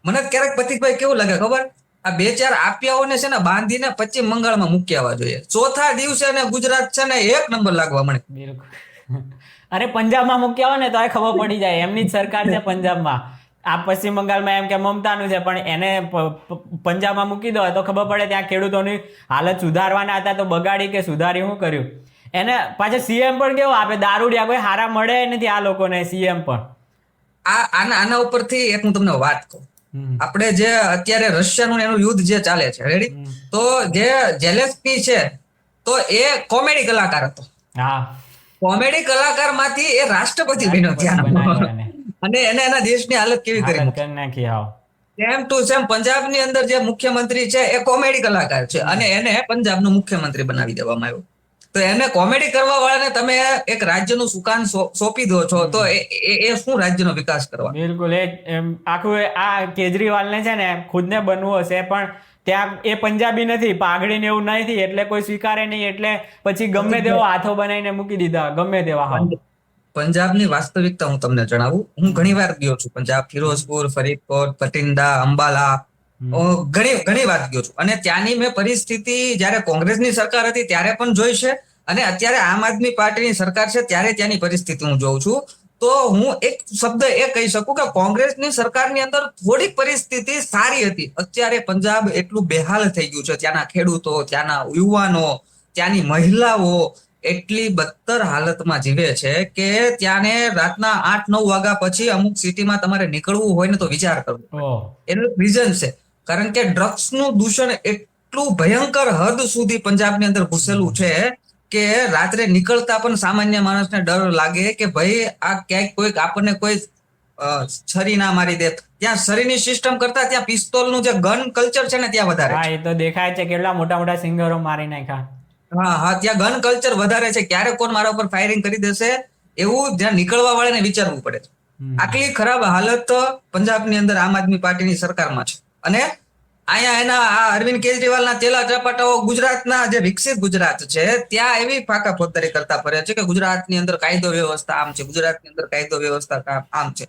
મને ક્યારેક પ્રતિકભાઈ કેવું લાગે ખબર, આ 2-4 આપિયાઓને છે ને બાંધીને પશ્ચિમ બંગાળમાં મૂકી આવવા જોઈએ. ચોથા દિવસે ને ગુજરાત છે ને 1 નંબર લાગવા મળે. બિલકુલ. અરે પંજાબમાં મૂક્યા હોય ને તો ખબર પડી જાય, એમની જ સરકાર છે પંજાબમાં. આ પશ્ચિમ બંગાળમાં એમ કે મમતાનું છે, પણ એને પંજાબમાં મૂકી દો તો ખબર પડે ત્યાં ખેડૂતોની હાલત સુધારવાના હતા તો બગાડી કે સુધારી શું કર્યું. એને પાછા સીએમ પણ કેવું આપે, દારૂડિયા કોઈ હારા મળે નથી આ લોકોને. સીએમ પણ આના ઉપરથી એક હું તમને વાત કહું. આપણે જે અત્યારે રશિયાનું એનું યુદ્ધ જે ચાલે છે, રેડી, તો જે ઝેલેન્સ્કી છે તો એ કોમેડી કલાકાર હતો. હા, કોમેડી કલાકાર માંથી એ રાષ્ટ્રપતિ બન્યો ત્યાં, અને એને એના દેશની હાલત કેવી કરી નાખી. હા, સેમ ટુ સેમ પંજાબની અંદર જે મુખ્યમંત્રી છે એ કોમેડી કલાકાર છે, અને એને પંજાબનો મુખ્યમંત્રી બનાવી દેવામાં આવ્યો. તો એને કોમેડી કરવા વાળાને તમે એક રાજ્યનું સુકાન સોંપી દો છો, તો એ શું રાજ્યનો વિકાસ કરવા? બિલકુલ. આખું આ કેજરીવાલને છે ને ખુદને બનવું હશે, પણ ત્યાં એ પંજાબી નથી, પાઘડીને એવું નથી, એટલે કોઈ સ્વીકારે નહીં, એટલે પછી ગમે તેવો હાથો બનાવીને મૂકી દીધા, ગમે તેવા. હા, પંજાબની વાસ્તવિકતા હું તમને જણાવું. હું ઘણી વાર ગયો છું પંજાબ, ફિરોઝપુર, ફરીદકોટ, ભટિંડા, અંબાલા, ઘણી વાર ગયો છું. અને ત્યાંની મેં પરિસ્થિતિ જયારે કોંગ્રેસની સરકાર હતી ત્યારે પણ જોઈ છે, અને અત્યારે આમ આદમી પાર્ટીની સરકાર છે ત્યારે ત્યાંની પરિસ્થિતિ હું જોઉં છું. તો હું એક શબ્દ એ કહી શકું કે કોંગ્રેસની સરકારની અંદર થોડીક પરિસ્થિતિ સારી હતી. અત્યારે પંજાબ એટલું બેહાલ થઈ ગયું છે, ત્યાંના ખેડૂતો, ત્યાંના યુવાનો, ત્યાંની મહિલાઓ એટલી બદતર હાલતમાં જીવે છે કે ત્યાંને રાતના 8-9 વાગ્યા પછી અમુક સિટીમાં તમારે નીકળવું હોય ને તો વિચાર કરવો. એનું રીઝન છે કારણ કે ડ્રગ્સનું દૂષણ એટલું ભયંકર હદ સુધી પંજાબની અંદર ઘૂસેલું છે કે રાત્રે નીકળતા પણ સામાન્ય માણસને ડર લાગે કે ભાઈ આ ક્યાંક કોઈક આપણને કોઈ છરી ના મારી દે. ત્યાં છરીની સિસ્ટમ કરતા ત્યાં પિસ્તોલનું જે ગન કલ્ચર છે ને ત્યાં વધારે. હા, એ તો દેખાય છે, કેટલા મોટા મોટા સિંગરો મારી નાખ્યા. હા, ત્યાં ગન કલ્ચર વધારે છે. ક્યારે કોણ મારા ઉપર ફાયરિંગ કરી દેશે એવું જ્યાં નીકળવા વાળાને વિચારવું પડે છે. આટલી ખરાબ હાલત પંજાબની અંદર આમ આદમી પાર્ટીની સરકારમાં છે. અને અહીંયા એના આ અરવિંદ કેજરીવાલના ચેલા ચપાટાઓ ગુજરાતના જે વિકસિત ગુજરાત છે ત્યાં એવી ફાકા ફોજદારી કરતા ફરે છે કે ગુજરાતની અંદર કાયદો વ્યવસ્થા આમ છે, ગુજરાતની અંદર કાયદો વ્યવસ્થા આમ છે.